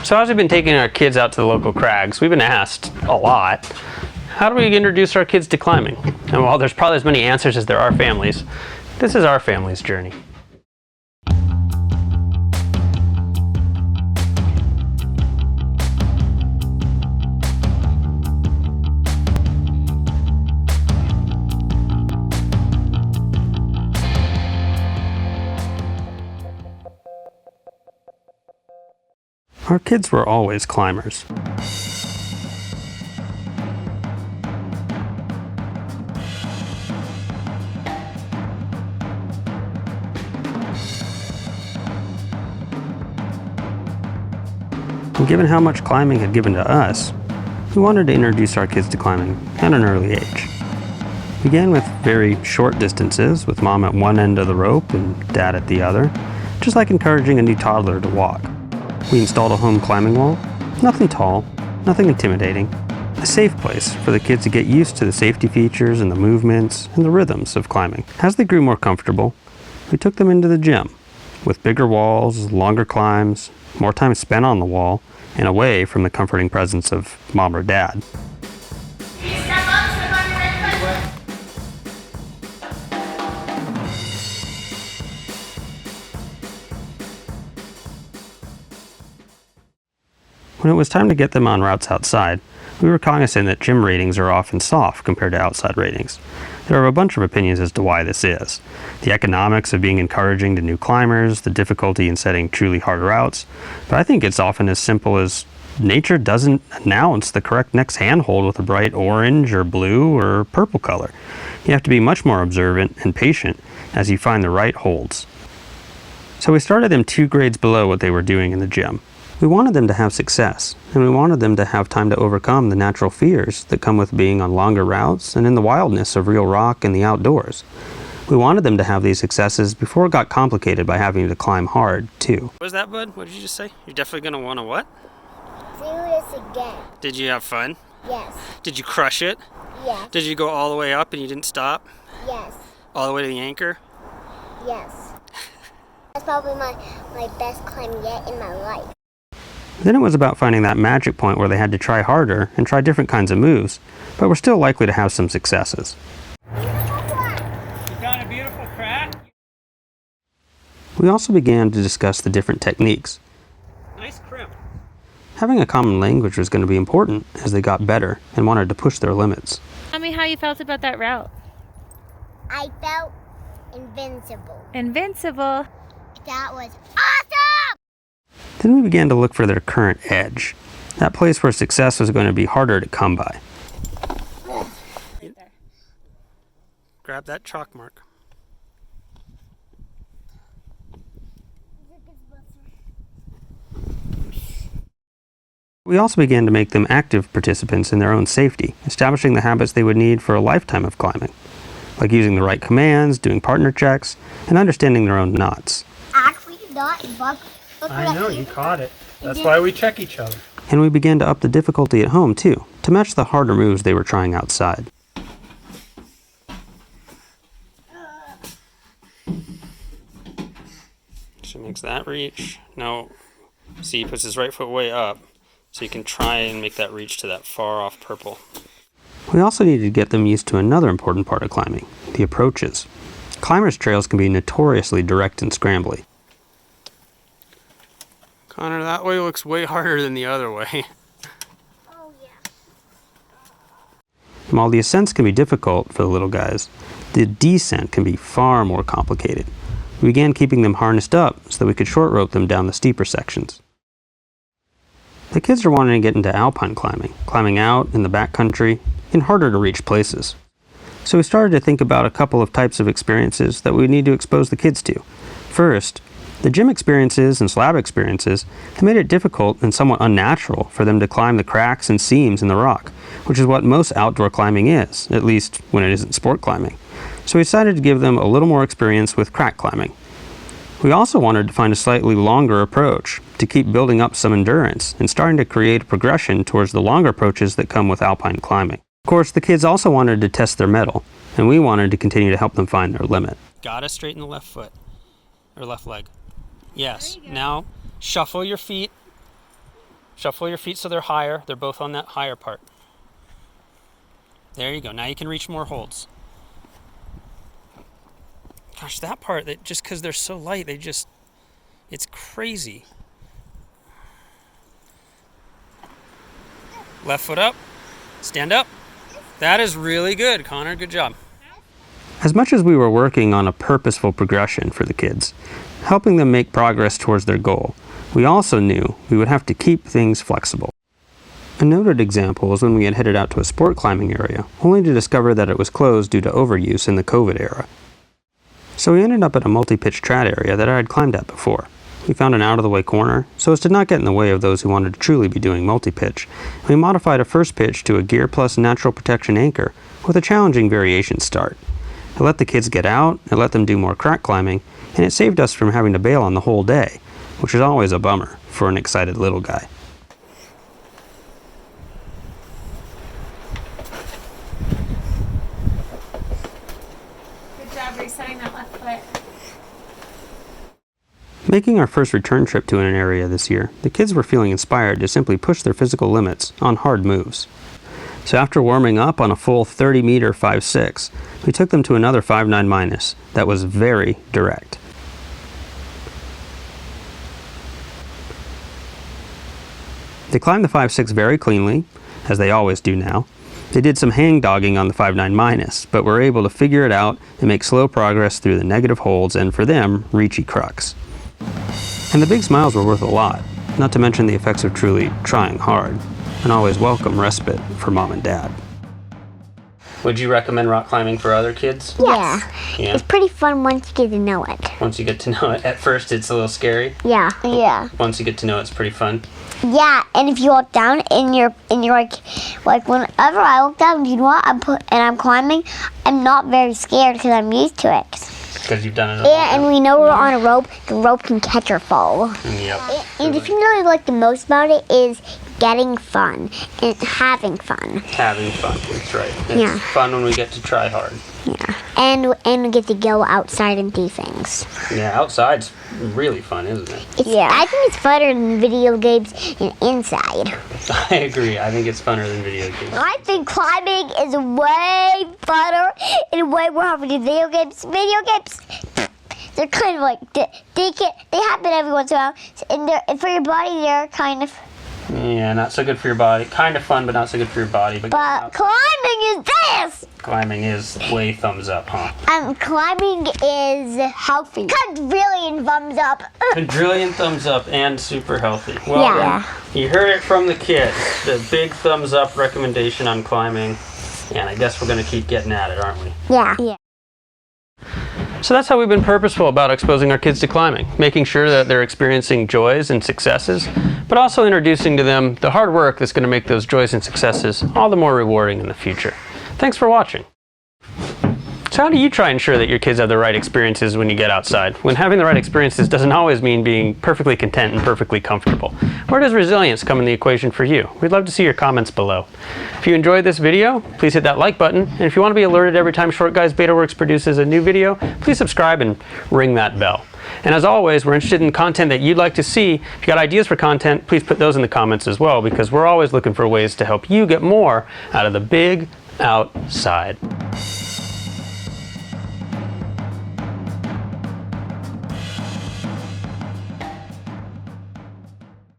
So as we've been taking our kids out to the local crags, we've been asked a lot, how do we introduce our kids to climbing? And while there's probably as many answers as there are families, this is our family's journey. Our kids were always climbers. And given how much climbing had given to us, we wanted to introduce our kids to climbing at an early age. We began with very short distances, with mom at one end of the rope and dad at the other, just like encouraging a new toddler to walk. We installed a home climbing wall, nothing tall, nothing intimidating, a safe place for the kids to get used to the safety features and the movements and the rhythms of climbing. As they grew more comfortable, we took them into the gym, with bigger walls, longer climbs, more time spent on the wall, and away from the comforting presence of mom or dad. When it was time to get them on routes outside, we were cognizant that gym ratings are often soft compared to outside ratings. There are a bunch of opinions as to why this is. The economics of being encouraging to new climbers, the difficulty in setting truly hard routes, but I think it's often as simple as nature doesn't announce the correct next handhold with a bright orange or blue or purple color. You have to be much more observant and patient as you find the right holds. So we started them 2 grades below what they were doing in the gym. We wanted them to have success, and we wanted them to have time to overcome the natural fears that come with being on longer routes and in the wildness of real rock and the outdoors. We wanted them to have these successes before it got complicated by having to climb hard, too. What was that, bud? What did you just say? You're definitely going to want to what? Do this again. Did you have fun? Yes. Did you crush it? Yes. Did you go all the way up and you didn't stop? Yes. All the way to the anchor? Yes. That's probably my best climb yet in my life. Then it was about finding that magic point where they had to try harder and try different kinds of moves, but were still likely to have some successes. You found a beautiful crack? We also began to discuss the different techniques. Nice crimp. Having a common language was going to be important as they got better and wanted to push their limits. Tell me how you felt about that route. I felt invincible. Invincible. That was awesome! Then we began to look for their current edge, that place where success was going to be harder to come by. Right there. Grab that chalk mark. We also began to make them active participants in their own safety, establishing the habits they would need for a lifetime of climbing, like using the right commands, doing partner checks, and understanding their own knots. Actually, not bug. I know, you caught it. That's why we check each other. And we began to up the difficulty at home, too, to match the harder moves they were trying outside. So makes that reach. Now, see, he puts his right foot way up, so you can try and make that reach to that far off purple. We also needed to get them used to another important part of climbing, the approaches. Climbers' trails can be notoriously direct and scrambly. Connor, that way looks way harder than the other way. Oh, yeah. And while the ascents can be difficult for the little guys, the descent can be far more complicated. We began keeping them harnessed up so that we could short rope them down the steeper sections. The kids are wanting to get into alpine climbing, climbing out in the backcountry, in harder to reach places. So we started to think about a couple of types of experiences that we need to expose the kids to. First, the gym experiences and slab experiences have made it difficult and somewhat unnatural for them to climb the cracks and seams in the rock, which is what most outdoor climbing is, at least when it isn't sport climbing. So we decided to give them a little more experience with crack climbing. We also wanted to find a slightly longer approach to keep building up some endurance and starting to create a progression towards the longer approaches that come with alpine climbing. Of course, the kids also wanted to test their mettle, and we wanted to continue to help them find their limit. Gotta straighten the left foot, or left leg. Yes, now shuffle your feet Shuffle your feet so they're higher. They're both on that higher part. There you go. Now you can reach more holds. Gosh, that part, that just because they're so light, it's crazy. Left foot up. Stand up. That is really good, Connor. Good job. As much as we were working on a purposeful progression for the kids, helping them make progress towards their goal, we also knew we would have to keep things flexible. A noted example was when we had headed out to a sport climbing area, only to discover that it was closed due to overuse in the COVID era. So we ended up at a multi-pitch trad area that I had climbed at before. We found an out-of-the-way corner, so as to not get in the way of those who wanted to truly be doing multi-pitch, and we modified a first pitch to a gear plus natural protection anchor with a challenging variation start. It let the kids get out, it let them do more crack climbing, and it saved us from having to bail on the whole day, which is always a bummer for an excited little guy. Good job resetting that left foot. Making our first return trip to an area this year, the kids were feeling inspired to simply push their physical limits on hard moves. So after warming up on a full 30-meter 5.6, we took them to another 5.9- that was very direct. They climbed the 5.6 very cleanly, as they always do now. They did some hang dogging on the 5.9-, but were able to figure it out and make slow progress through the negative holds and, for them, reachy crux. And the big smiles were worth a lot, not to mention the effects of truly trying hard, an always welcome respite for mom and dad. Would you recommend rock climbing for other kids? Yeah. Yeah. It's pretty fun once you get to know it. Once you get to know it. At first it's a little scary. Yeah. Yeah. Once you get to know it, it's pretty fun. Yeah, and if you walk down and you're like whenever I walk down, you know what? I'm climbing, I'm not very scared because I'm used to it. Because you've done it a lot. Yeah, and we know we're on a rope. The rope can catch or fall. Yep. And the thing that I like the most about it is getting fun and having fun. Having fun, that's right. It's Yeah. fun when we get to try hard. Yeah, and we get to go outside and do things. Yeah, outside's really fun, isn't it? I think it's funner than video games and inside. I agree. I think it's funner than video games. I think climbing is way funner and way more fun than video games. Video games, they're kind of like they happen every once in a while, and for your body, they're kind of. Yeah, not so good for your body. Kind of fun, but not so good for your body. But climbing is this. Climbing is way thumbs up, huh? Climbing is healthy. Quadrillion thumbs up. Quadrillion thumbs up and super healthy. Well, Yeah. You heard it from the kids. The big thumbs up recommendation on climbing. And I guess we're going to keep getting at it, aren't we? Yeah. So that's how we've been purposeful about exposing our kids to climbing, making sure that they're experiencing joys and successes, but also introducing to them the hard work that's going to make those joys and successes all the more rewarding in the future. Thanks for watching. So how do you try and ensure that your kids have the right experiences when you get outside? When having the right experiences doesn't always mean being perfectly content and perfectly comfortable. Where does resilience come in the equation for you? We'd love to see your comments below. If you enjoyed this video, please hit that like button. And if you want to be alerted every time Short Guys BetaWorks produces a new video, please subscribe and ring that bell. And as always, we're interested in content that you'd like to see. If you got ideas for content, please put those in the comments as well, because we're always looking for ways to help you get more out of the big outside.